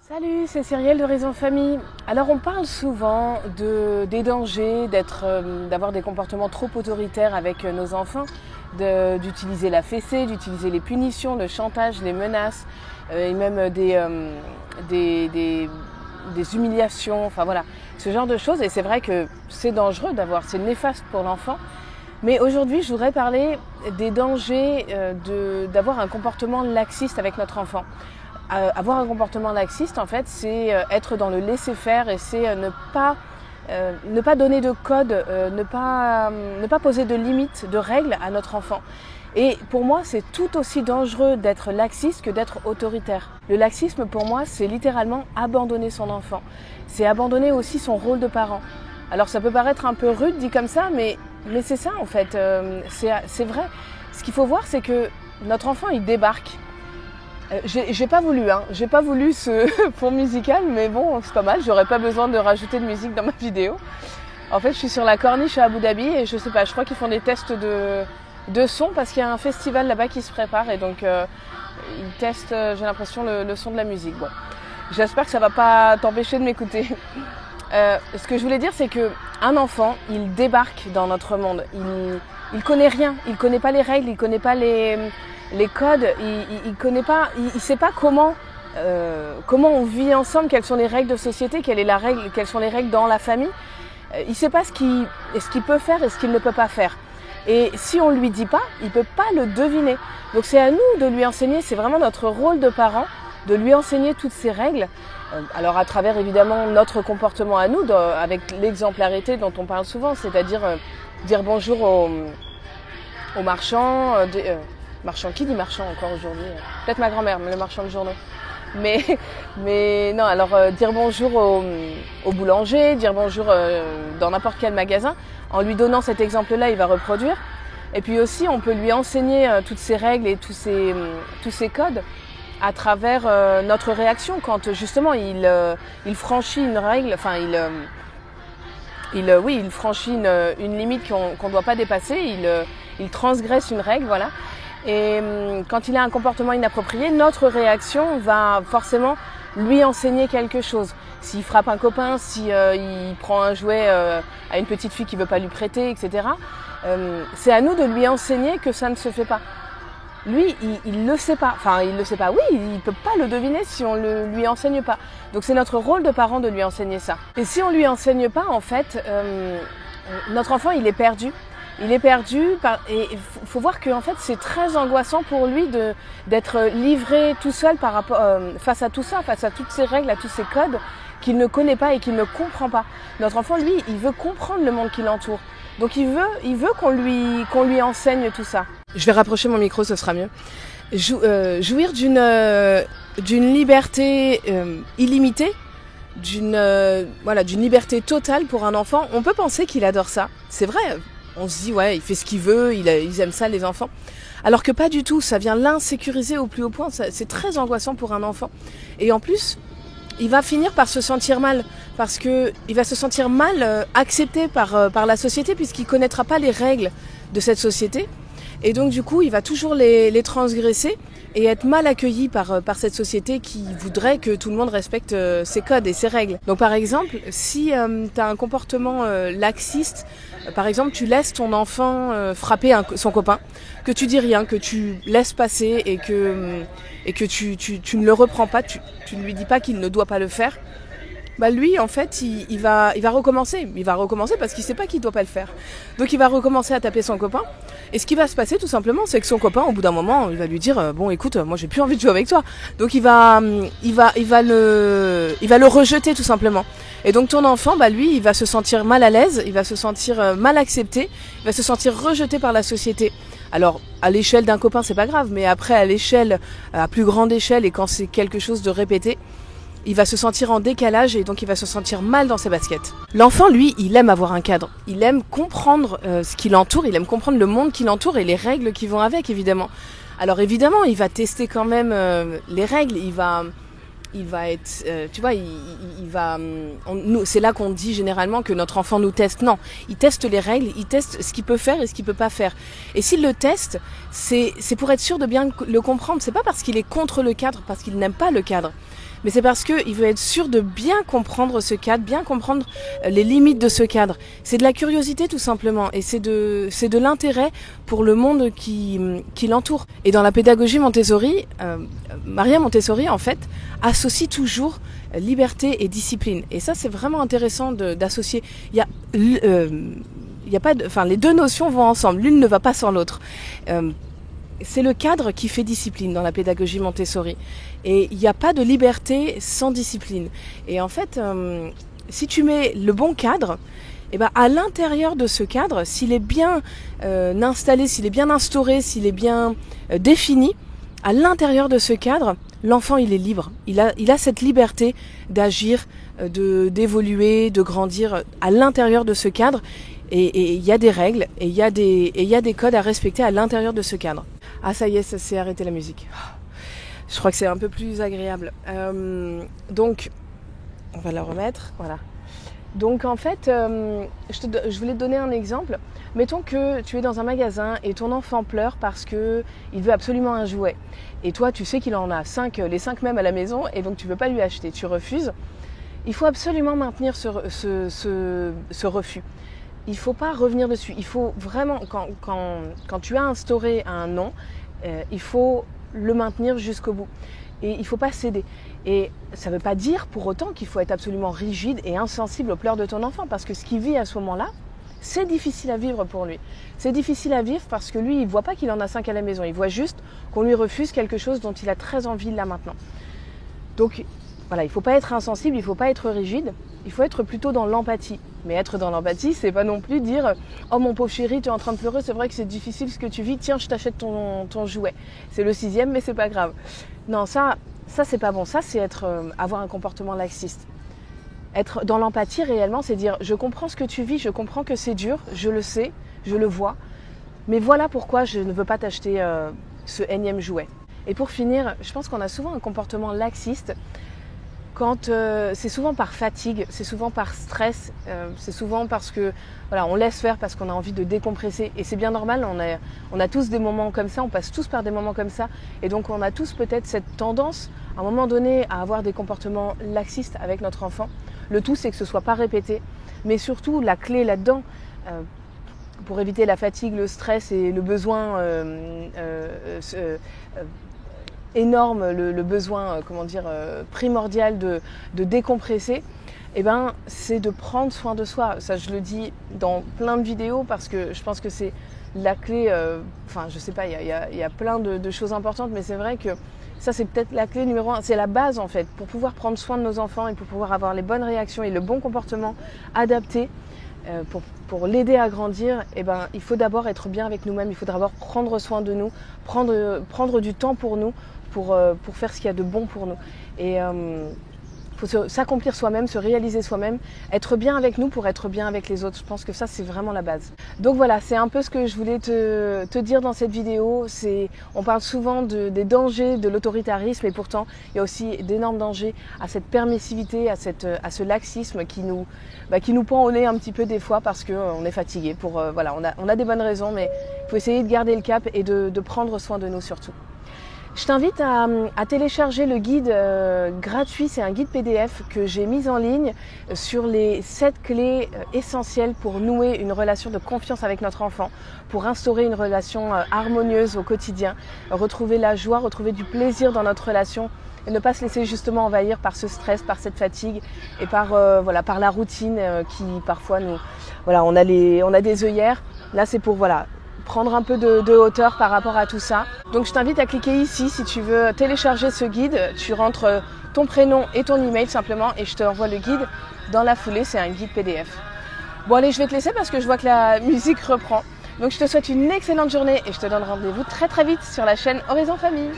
Salut, c'est Cyrielle de Raison Famille. Alors on parle souvent des dangers d'avoir des comportements trop autoritaires avec nos enfants, d'utiliser la fessée, d'utiliser les punitions, le chantage, les menaces et même des humiliations, enfin voilà, ce genre de choses. Et c'est vrai que c'est dangereux c'est néfaste pour l'enfant. Mais aujourd'hui, je voudrais parler des dangers d'avoir un comportement laxiste avec notre enfant. Avoir un comportement laxiste, en fait, c'est être dans le laisser-faire et c'est ne pas donner de code, ne pas poser de limites, de règles à notre enfant. Et pour moi, c'est tout aussi dangereux d'être laxiste que d'être autoritaire. Le laxisme, pour moi, c'est littéralement abandonner son enfant. C'est abandonner aussi son rôle de parent. Alors ça peut paraître un peu rude dit comme ça, mais c'est ça en fait, c'est vrai. Ce qu'il faut voir, c'est que notre enfant, il débarque. J'ai pas voulu ce fond musical, mais bon, c'est pas mal, j'aurais pas besoin de rajouter de musique dans ma vidéo. En fait, je suis sur la corniche à Abu Dhabi et je sais pas, je crois qu'ils font des tests de son parce qu'il y a un festival là-bas qui se prépare et donc ils testent, j'ai l'impression, le son de la musique. Bon, j'espère que ça va pas t'empêcher de m'écouter. Ce que je voulais dire, c'est que un enfant, il débarque dans notre monde, il connaît rien, il connaît pas les règles, il connaît pas les codes, il sait pas comment on vit ensemble, quelles sont les règles de société, quelles sont les règles dans la famille. Il sait pas ce qu'il peut faire et ce qu'il ne peut pas faire. Et si on lui dit pas, il peut pas le deviner. Donc c'est à nous de lui enseigner, c'est vraiment notre rôle de parent, de lui enseigner toutes ces règles. Alors à travers évidemment notre comportement à nous, avec l'exemplarité dont on parle souvent, c'est-à-dire dire bonjour aux marchands, marchand, qui dit marchand encore aujourd'hui? Peut-être ma grand-mère, mais le marchand de journaux. Mais non, alors dire bonjour au boulanger, dire bonjour dans n'importe quel magasin, en lui donnant cet exemple-là, il va reproduire. Et puis aussi, on peut lui enseigner toutes ces règles et tous ces codes à travers notre réaction quand justement il franchit une règle, enfin il franchit une limite qu'on ne doit pas dépasser, il transgresse une règle, voilà. Et quand il a un comportement inapproprié, notre réaction va forcément lui enseigner quelque chose. S'il frappe un copain, il prend un jouet à une petite fille qui veut pas lui prêter, etc. C'est à nous de lui enseigner que ça ne se fait pas. Lui, il le sait pas. Enfin, il le sait pas. Oui, il peut pas le deviner si on le lui enseigne pas. Donc c'est notre rôle de parent de lui enseigner ça. Et si on lui enseigne pas, en fait, notre enfant, il est perdu. Il est perdu et il faut voir que en fait c'est très angoissant pour lui d'être livré tout seul face à tout ça, face à toutes ces règles, à tous ces codes qu'il ne connaît pas et qu'il ne comprend pas. Notre enfant, lui, il veut comprendre le monde qui l'entoure. Donc il veut qu'on lui enseigne tout ça. Je vais rapprocher mon micro, ce sera mieux. Jouir d'une liberté illimitée, d'une liberté totale pour un enfant. On peut penser qu'il adore ça. C'est vrai. On se dit, ouais, il fait ce qu'il veut, ils aiment ça, les enfants. Alors que pas du tout, ça vient l'insécuriser au plus haut point. C'est très angoissant pour un enfant. Et en plus, il va finir par se sentir mal. Parce que il va se sentir mal accepté par la société puisqu'il connaîtra pas les règles de cette société. Et donc, du coup, il va toujours les transgresser et être mal accueilli par cette société qui voudrait que tout le monde respecte ses codes et ses règles. Donc, par exemple, si tu as un comportement laxiste, par exemple, tu laisses ton enfant frapper son copain, que tu dis rien, que tu laisses passer et que tu ne le reprends pas, tu ne lui dis pas qu'il ne doit pas le faire, bah lui, en fait, il va recommencer. Il va recommencer parce qu'il sait pas qu'il doit pas le faire. Donc il va recommencer à taper son copain. Et ce qui va se passer, tout simplement, c'est que son copain, au bout d'un moment, il va lui dire bon, écoute, moi j'ai plus envie de jouer avec toi. Donc il va le rejeter tout simplement. Et donc ton enfant, bah lui, il va se sentir mal à l'aise, il va se sentir mal accepté, il va se sentir rejeté par la société. Alors, à l'échelle d'un copain, c'est pas grave, mais après, à plus grande échelle, et quand c'est quelque chose de répété, il va se sentir en décalage et donc il va se sentir mal dans ses baskets. L'enfant, lui, il aime avoir un cadre. Il aime comprendre ce qui l'entoure, il aime comprendre le monde qui l'entoure et les règles qui vont avec, évidemment. Alors évidemment, il va tester quand même les règles, il va être, tu vois, c'est là qu'on dit généralement que notre enfant nous teste. Non, il teste les règles, il teste ce qu'il peut faire et ce qu'il peut pas faire. Et s'il le teste, c'est pour être sûr de bien le comprendre. C'est pas parce qu'il est contre le cadre, parce qu'il n'aime pas le cadre. mais c'est parce qu'il veut être sûr de bien comprendre ce cadre, bien comprendre les limites de ce cadre. C'est de la curiosité tout simplement, et c'est de l'intérêt pour le monde qui l'entoure. Et dans la pédagogie Montessori, Maria Montessori en fait associe toujours liberté et discipline. Et ça c'est vraiment intéressant d'associer. Il y a pas les deux notions vont ensemble, l'une ne va pas sans l'autre. C'est le cadre qui fait discipline dans la pédagogie Montessori. Et il n'y a pas de liberté sans discipline. Et en fait, si tu mets le bon cadre, et ben à l'intérieur de ce cadre, s'il est bien installé, s'il est bien instauré, s'il est bien défini, à l'intérieur de ce cadre, l'enfant il est libre. Il a cette liberté d'agir, d'évoluer, de grandir à l'intérieur de ce cadre. Et il y a des règles et il y a des codes à respecter à l'intérieur de ce cadre. Ah ça y est, ça s'est arrêté la musique. Je crois que c'est un peu plus agréable. Donc, on va la remettre, voilà. Donc en fait, je voulais te donner un exemple. Mettons que tu es dans un magasin et ton enfant pleure parce qu'il veut absolument un jouet. Et toi, tu sais qu'il en a 5, les 5 mêmes à la maison, et donc tu ne veux pas lui acheter, tu refuses. Il faut absolument maintenir ce refus. Il ne faut pas revenir dessus. Il faut vraiment, quand tu as instauré un non, il faut le maintenir jusqu'au bout. Et il ne faut pas céder. Et ça ne veut pas dire pour autant qu'il faut être absolument rigide et insensible aux pleurs de ton enfant. Parce que ce qu'il vit à ce moment-là, c'est difficile à vivre pour lui. C'est difficile à vivre parce que lui, il ne voit pas qu'il en a 5 à la maison. Il voit juste qu'on lui refuse quelque chose dont il a très envie là maintenant. Donc voilà, il ne faut pas être insensible, il ne faut pas être rigide. Il faut être plutôt dans l'empathie. Mais être dans l'empathie, c'est pas non plus dire « Oh mon pauvre chéri, tu es en train de pleurer, c'est vrai que c'est difficile ce que tu vis, tiens, je t'achète ton jouet. » C'est le 6e, mais c'est pas grave. Non, ça c'est pas bon. Ça, c'est avoir un comportement laxiste. Être dans l'empathie, réellement, c'est dire « Je comprends ce que tu vis, je comprends que c'est dur, je le sais, je le vois, mais voilà pourquoi je ne veux pas t'acheter ce énième jouet. » Et pour finir, je pense qu'on a souvent un comportement laxiste quand c'est souvent par fatigue, c'est souvent par stress, c'est souvent parce que voilà, on laisse faire parce qu'on a envie de décompresser. Et c'est bien normal, on a tous des moments comme ça, on passe tous par des moments comme ça. Et donc on a tous peut-être cette tendance, à un moment donné, à avoir des comportements laxistes avec notre enfant. Le tout, c'est que ce ne soit pas répété. Mais surtout, la clé là-dedans, pour éviter la fatigue, le stress et le besoin énorme, le besoin primordial de décompresser, eh ben, c'est de prendre soin de soi. Ça, je le dis dans plein de vidéos parce que je pense que c'est la clé. Je sais pas, il y a plein de choses importantes, mais c'est vrai que ça, c'est peut-être la clé numéro 1. C'est la base en fait pour pouvoir prendre soin de nos enfants et pour pouvoir avoir les bonnes réactions et le bon comportement adapté. Pour l'aider à grandir, eh ben, il faut d'abord être bien avec nous-mêmes, il faut d'abord prendre soin de nous, prendre du temps pour nous, pour faire ce qu'il y a de bon pour nous. Et il faut s'accomplir soi-même, se réaliser soi-même, être bien avec nous pour être bien avec les autres. Je pense que ça, c'est vraiment la base. Donc voilà, c'est un peu ce que je voulais te dire dans cette vidéo. On parle souvent des dangers de l'autoritarisme et pourtant, il y a aussi d'énormes dangers à cette permissivité, à ce laxisme qui nous pend au nez un petit peu des fois parce qu'on est fatigué. On a des bonnes raisons, mais il faut essayer de garder le cap et de prendre soin de nous surtout. Je t'invite à télécharger le guide gratuit, c'est un guide PDF que j'ai mis en ligne sur les 7 clés essentielles pour nouer une relation de confiance avec notre enfant, pour instaurer une relation harmonieuse au quotidien, retrouver la joie, retrouver du plaisir dans notre relation et ne pas se laisser justement envahir par ce stress, par cette fatigue et par la routine qui parfois on a des œillères. Là c'est pour prendre un peu de hauteur par rapport à tout ça. Donc je t'invite à cliquer ici si tu veux télécharger ce guide. Tu rentres ton prénom et ton email simplement et je te envoie le guide dans la foulée. C'est un guide PDF. Bon allez, je vais te laisser parce que je vois que la musique reprend. Donc je te souhaite une excellente journée et je te donne rendez-vous très très vite sur la chaîne Horizon Famille.